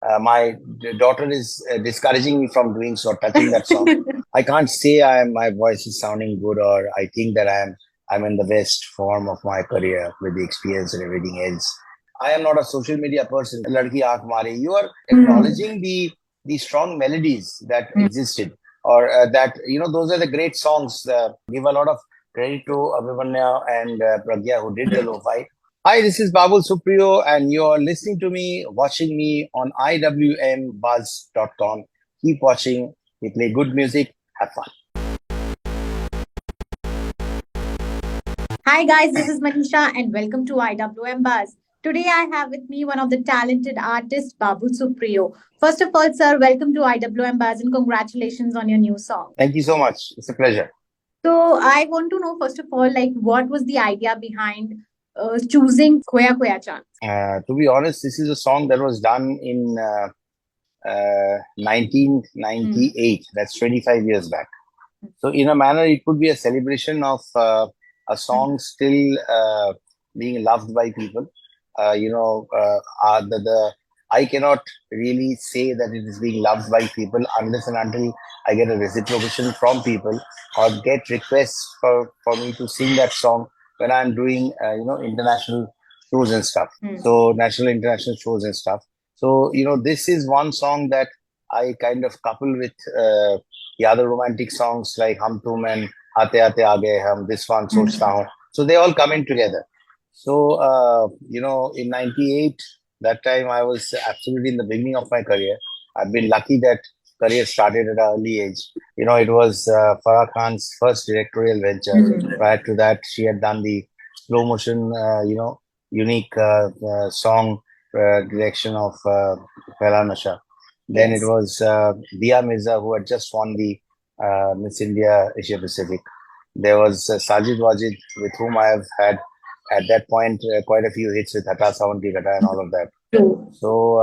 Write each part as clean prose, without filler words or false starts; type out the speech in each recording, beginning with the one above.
My daughter is discouraging me from doing so, touching that song. I can't say my voice is sounding good, or I think that I'm in the best form of my career with the experience and everything else. I am not a social media person. Ladki Aankh Mari. You are acknowledging the strong melodies that existed, or that those are the great songs. Give a lot of credit to Abhimanya and Pragya who did the lo-fi. Hi, this is Babul Supriyo, and you're listening to me, watching me on IWMBuzz.com. Keep watching. We play good music. Have fun. Hi guys, this is Manisha and welcome to IWM Buzz. Today I have with me one of the talented artists, Babul Supriyo. First of all, sir, welcome to IWM Buzz and congratulations on your new song. Thank you so much. It's a pleasure. So I want to know first of all, like what was the idea behind choosing Khoya Khoya Chand? To be honest, this is a song that was done in 1998. That's 25 years back. So, in a manner, it could be a celebration of a song still being loved by people. I cannot really say that it is being loved by people unless and until I get a reciprocation from people or get requests for me to sing that song when I'm doing, international shows and stuff. So, national, international shows and stuff. So, this is one song that I kind of couple with the other romantic songs like Hum Tum and Aate Aate Aage Hum, this one, Sochta Hoon. So they all come in together. So, in 98, that time I was absolutely in the beginning of my career. I've been lucky that career started at an early age. It was Farah Khan's first directorial venture. Prior to that, she had done the slow motion, unique song direction of Pehla Nasha. Then it was Dia Mirza who had just won the Miss India Asia Pacific. There was Sajid Wajid, with whom I have had at that point quite a few hits with Hata Sawan Ki Ghata and all of that. So,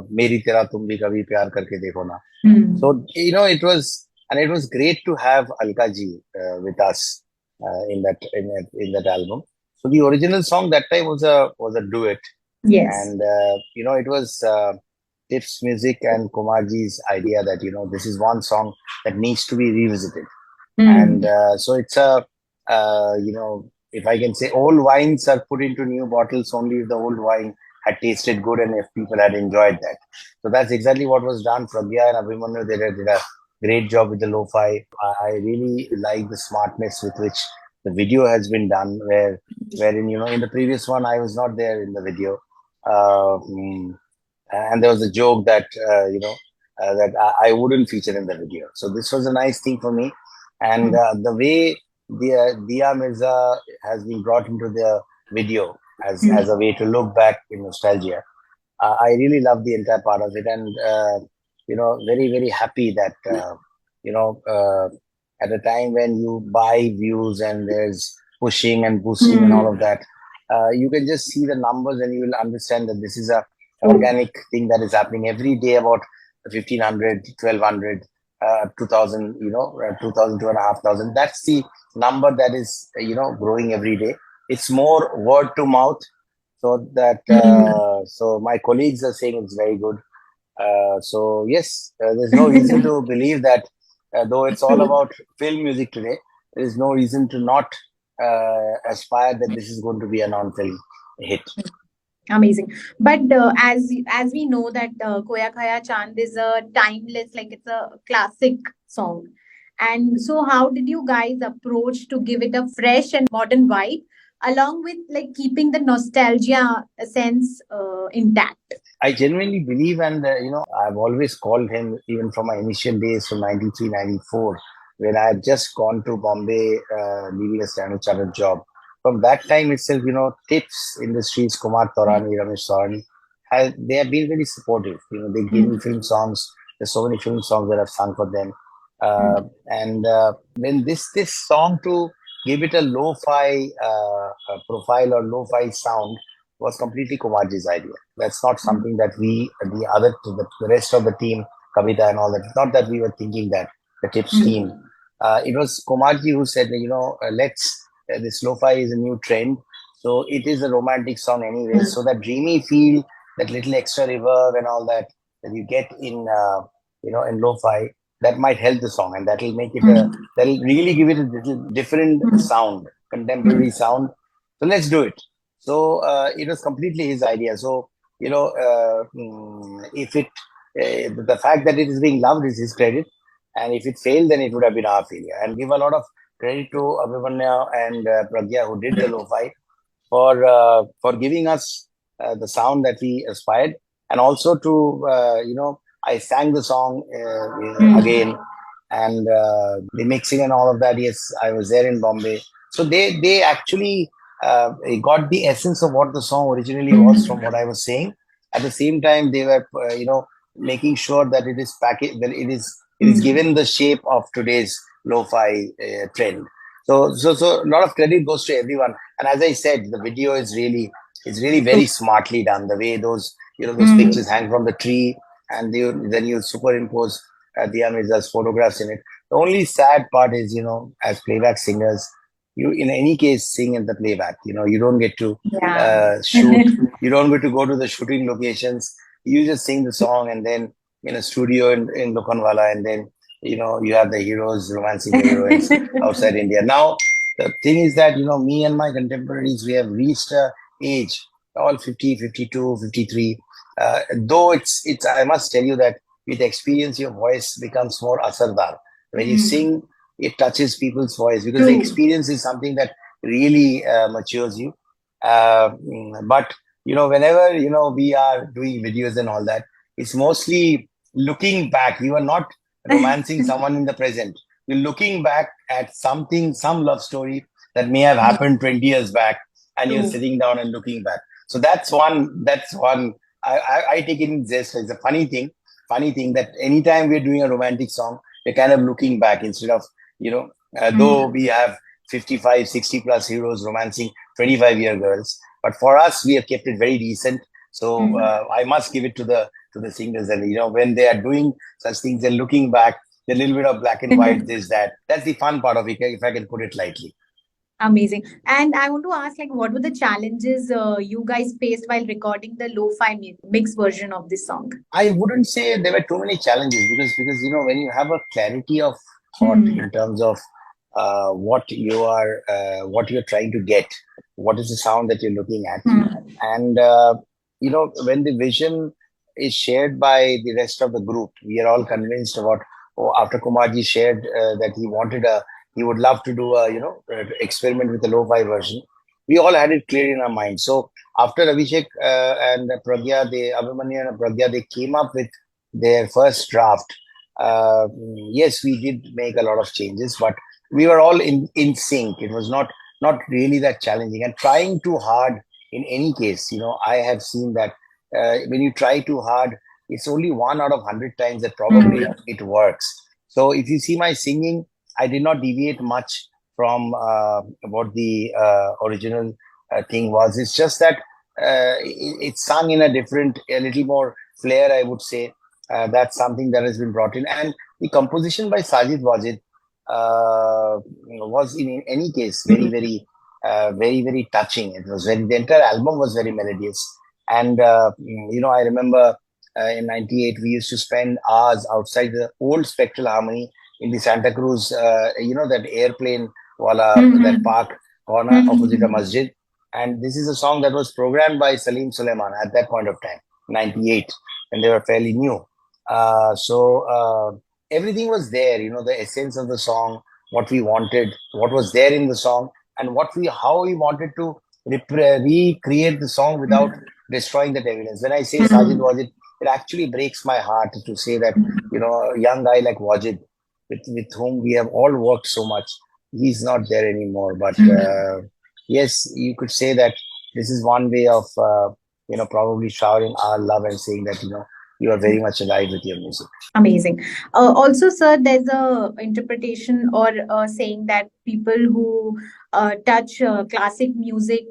Meri Tera Tum Bhi Kabhi Pyar Karke Dekho Na. So, it was great to have Alka ji with us in that album. So the original song that time was a duet. Yes. And it was Tips Music and Kumarji's idea that this is one song that needs to be revisited. And so it's if I can say, old wines are put into new bottles only if the old wine had tasted good and if people had enjoyed that. So that's exactly what was done. Pragya and Abhimanyu did a great job with the lo-fi. I really like the smartness with which the video has been done, wherein in the previous one I was not there in the video. And there was a joke that that I wouldn't feature in the video. So this was a nice thing for me, and the way Dia Mirza has been brought into the video as a way to look back in nostalgia. I really love the entire part of it, and very very happy that at a time when you buy views and there's pushing and boosting and all of that, you can just see the numbers and you will understand that this is a organic thing that is happening every day. About 1,500, 1,200, 2,000, 2,000, 2,500. That's the number that is, growing every day. It's more word to mouth. So that, so my colleagues are saying it's very good. So yes, there's no reason to believe that, though it's all about film music today, there is no reason to not aspire that this is going to be a non-film hit. Amazing. But as we know that Khoya Khoya Chand is a timeless, like it's a classic song. And so how did you guys approach to give it a fresh and modern vibe along with like keeping the nostalgia sense intact? I genuinely believe, and I've always called him, even from my initial days from 93, 94, when I had just gone to Bombay, leaving a Standard Chartered job. From that time itself, Tips Industries, Kumar Taurani, Ramesh Taurani, they have been very supportive. They give me film songs. There's so many film songs that I've sung for them. And then this song, to give it a lo-fi profile or lo-fi sound, was completely Kumarji's idea. That's not something that the rest of the team, Kavita and all that, not that we were thinking that, the Tips team. It was Kumarji who said, this lo-fi is a new trend. So it is a romantic song anyway. So that dreamy feel, that little extra reverb and all that, that you get in in lo-fi, that might help the song, and that'll make it a Mm. that'll really give it a little different sound, contemporary Mm. sound. So let's do it. So it was completely his idea. So if it the fact that it is being loved is his credit, and if it failed, then it would have been our failure. And give a lot of credit to Abhimanya and Pragya, who did the lo-fi, for giving us the sound that we aspired, and also to I sang the song again, and the mixing and all of that. Yes, I was there in Bombay, so they actually got the essence of what the song originally was from what I was saying. At the same time, they were making sure that it is packaged, that it is given the shape of today's lo-fi trend. So a lot of credit goes to everyone. And as I said, the video is really very smartly done. The way those pictures hang from the tree, and then you superimpose Dia Mirza's photographs in it. The only sad part is, as playback singers, you in any case sing in the playback. You don't get to Yeah. shoot. You don't get to go to the shooting locations. You just sing the song, and then in a studio in Lokanwala, and then you have the heroes romancing the heroines outside India. Now the thing is that me and my contemporaries, we have reached a age, all 50, 52, 53. Though it's I must tell you that with experience your voice becomes more asardar. When you sing, it touches people's voice, because the True. experience is something that really matures you. But whenever we are doing videos and all that, it's mostly looking back. You are not romancing someone in the present. You're looking back at something, some love story that may have happened 20 years back, and you're True. sitting down and looking back. So that's one. I take it in jest. It's a funny thing that anytime we're doing a romantic song, we're kind of looking back instead of, though we have 55, 60 plus heroes romancing 25-year girls. But for us, we have kept it very decent. So I must give it to the singers, and when they are doing such things and looking back, a little bit of black and white, this, that. That's the fun part of it, if I can put it lightly. Amazing. And I want to ask, like, what were the challenges you guys faced while recording the lo-fi mix version of this song? I wouldn't say there were too many challenges, because when you have a clarity of thought Hmm. in terms of what you're trying to get, what is the sound that you're looking at, and when the vision is shared by the rest of the group, we are all convinced about. Oh, after Kumarji shared that he would love to do a experiment with the lo-fi version, we all had it clear in our mind. So after Abhishek and Pragya, Abhimanyu and Pragya, they came up with their first draft. Yes, we did make a lot of changes, but we were all in sync. It was not really that challenging. And trying too hard in any case, I have seen that when you try too hard, it's only 1 out of 100 times that probably it works. So if you see my singing, I did not deviate much from what the original thing was. It's just that it's sung in a little more flair, I would say. That's something that has been brought in. And the composition by Sajid Wajid was in any case very touching. It was the entire album was very melodious. And I remember in '98 we used to spend hours outside the old Spectral Harmony in the Santa Cruz, that airplane wala, that park corner opposite a masjid. And this is a song that was programmed by Salim Suleiman at that point of time, '98, when they were fairly new. So everything was there, the essence of the song, what we wanted, what was there in the song, and how we wanted to recreate the song without destroying that evidence. When I say Sajid Wajid, it actually breaks my heart to say that, a young guy like Wajid, with whom we have all worked so much, he's not there anymore. But yes, you could say that this is one way of, probably showering our love and saying that, you are very much alive with your music. Amazing. Also, sir, there's a interpretation or saying that people who touch classic music,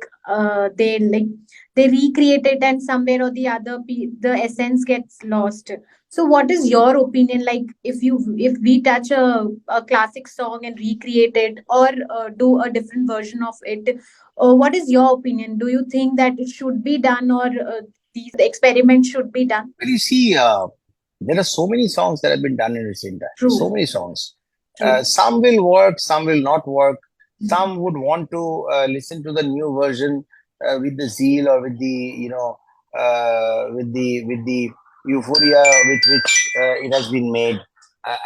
they recreate it, and somewhere or the other, the essence gets lost. So, what is your opinion? Like, if we touch a classic song and recreate it, or do a different version of it, what is your opinion? Do you think that it should be done, or these experiments should be done? Well, you see, There are so many songs that have been done in recent times. So True. many songs. True. Some will work, some will not work. Some would want to listen to the new version with the zeal or with the with the euphoria with which it has been made.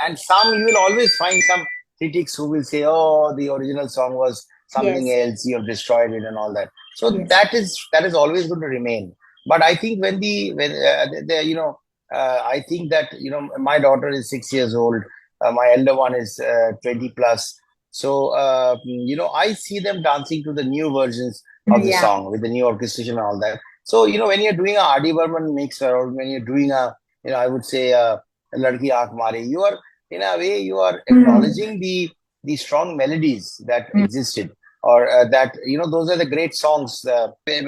And some you will always find some critics who will say, "Oh, the original song was something Yes. else. You have destroyed it and all that." So Yes. that is always going to remain. But I think when I think that my daughter is 6 years old. My elder one is 20 plus. So I see them dancing to the new versions of the Yeah. song with the new orchestration and all that. So when you're doing a R.D. Burman mix or when you're doing I would say Ladki Aankh Mari, you are in a way you are Mm. acknowledging the strong melodies that existed or that those are the great songs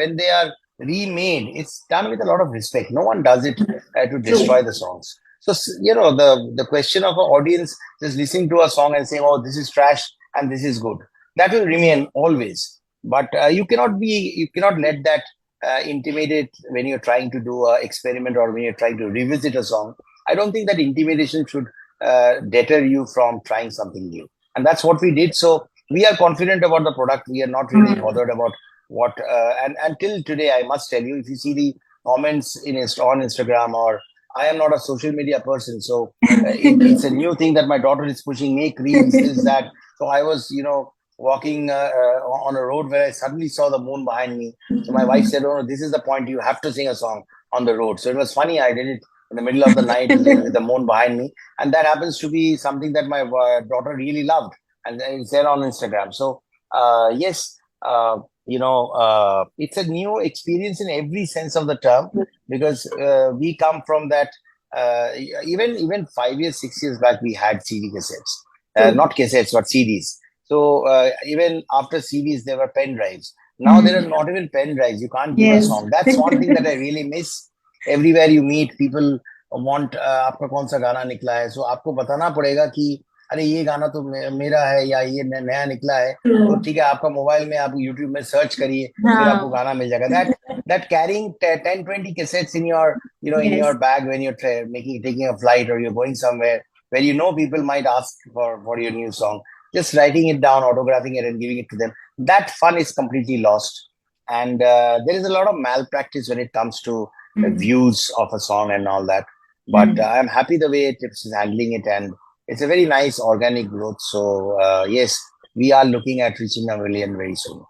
when they are remade. It's done with a lot of respect. No one does it to destroy True. the songs. So the question of an audience just listening to a song and saying, "Oh, this is trash and this is good," that will remain always. But you cannot let that intimidate when you're trying to do a experiment or when you're trying to revisit a song. I don't think that intimidation should deter you from trying something new, and that's what we did. So we are confident about the product. We are not really Mm. bothered about what and until today, I must tell you, if you see the comments on Instagram, or I am not a social media person, so it's a new thing that my daughter is pushing, make reels, this, that. So I was, walking on a road where I suddenly saw the moon behind me. So my wife said, "Oh, no, this is the point. You have to sing a song on the road." So it was funny. I did it in the middle of the night with the moon behind me. And that happens to be something that my daughter really loved. And it's there on Instagram. So, yes, it's a new experience in every sense of the term because we come from that. Even 5 years, 6 years back, we had CD cassettes, True. not cassettes, but CDs. So even after CDs, there were pen drives. Now there are Mm. not even pen drives. You can't give a Yes. song. That's one thing that I really miss. Everywhere you meet, people want आपका कौन सा गाना निकला है. So आपको बताना पड़ेगा कि अरे ये गाना तो मेरा है या ये नया निकला है. तो True. ठीक है, आपका मोबाइल में आप यूट्यूब में सर्च करिए, फिर आपको हाँ. गाना मिल जाएगा. That carrying 10 20 cassettes in your in your Yes. bag when you're taking a flight or you're going somewhere where people might ask for your new song, just writing it down, autographing it, and giving it to them. That fun is completely lost, and there is a lot of malpractice when it comes to Mm. views of a song and all that. But Mm. I'm happy the way it is handling it, and it's a very nice organic growth. So yes, we are looking at reaching a million very soon.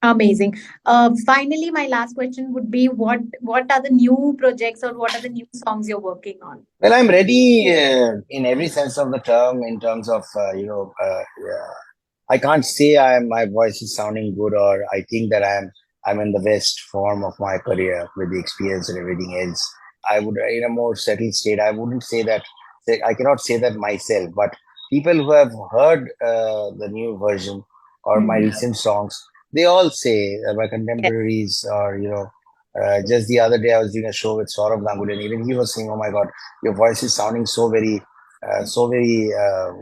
Amazing. Finally, my last question would be what are the new projects or what are the new songs you're working on? Well, I'm ready in every sense of the term. In terms of yeah, I can't say my voice is sounding good, or I think that I'm in the best form of my career with the experience and everything else. I would in a more settled state. I wouldn't say that. I cannot say that myself, but people who have heard the new version or my Mm. recent songs, they all say my Yes. contemporaries, or just the other day I was doing a show with Saurabh Ganguly, and even he was saying, "Oh my God, your voice is sounding so very.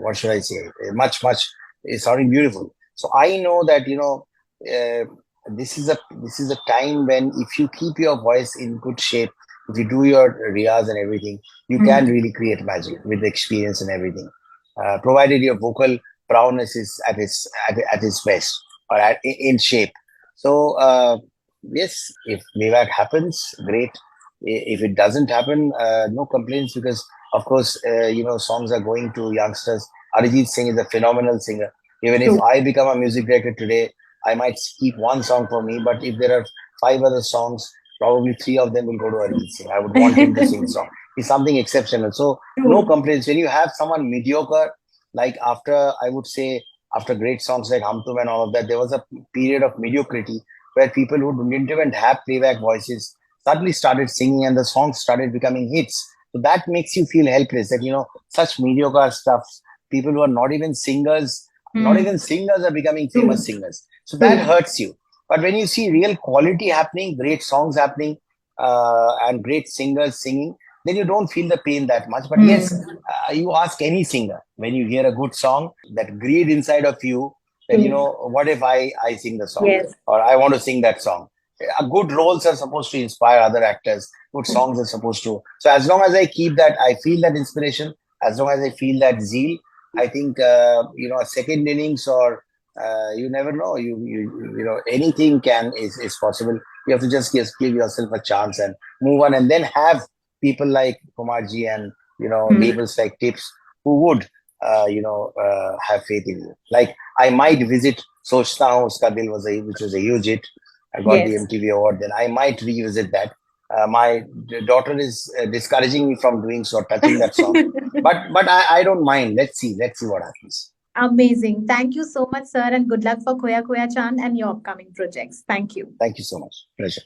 What should I say? Much. It's sounding beautiful." So I know that this is a time when if you keep your voice in good shape, if you do your riyaz and everything, you can Mm. really create magic with the experience and everything, provided your vocal prowess is at its best or in shape. So yes, if playback happens, great. If it doesn't happen, no complaints because of course songs are going to youngsters. Arijit Singh is a phenomenal singer. Even if True. I become a music director today, I might keep one song for me, but if there are five other songs, probably three of them will go to Arijit Singh. I would want him to sing the song. It's something exceptional. So no True. complaints. When you have someone mediocre, like I would say, after great songs like Hum Tum and all of that, there was a period of mediocrity where people who didn't even have playback voices suddenly started singing and the songs started becoming hits. So that makes you feel helpless that, such mediocre stuff, people who are not Mm. even singers are becoming famous True. singers. So that True. hurts you. But when you see real quality happening, great songs happening, and great singers singing, then you don't feel the pain that much. But yes, Mm. you ask any singer when you hear a good song, that greed inside of you, that True. what if I sing the song Yes. or I want to sing that song. good roles are supposed to inspire other actors. Good songs are supposed to. So as long as I keep that, I feel that inspiration. As long as I feel that zeal, I think a second innings or you never know. Anything is possible. You have to just give yourself a chance and move on, and then have people like Kumarji and labels like Tips who would have faith in you. Like I might visit Sochta Hu Uska Dil which was a huge hit. I got the Yes. MTV award. Then I might revisit that. My daughter is discouraging me from doing so, touching that song. But I don't mind. Let's see what happens. Amazing. Thank you so much, sir, and good luck for Khoya Khoya Chand and your upcoming projects. Thank you. Thank you so much. Pleasure.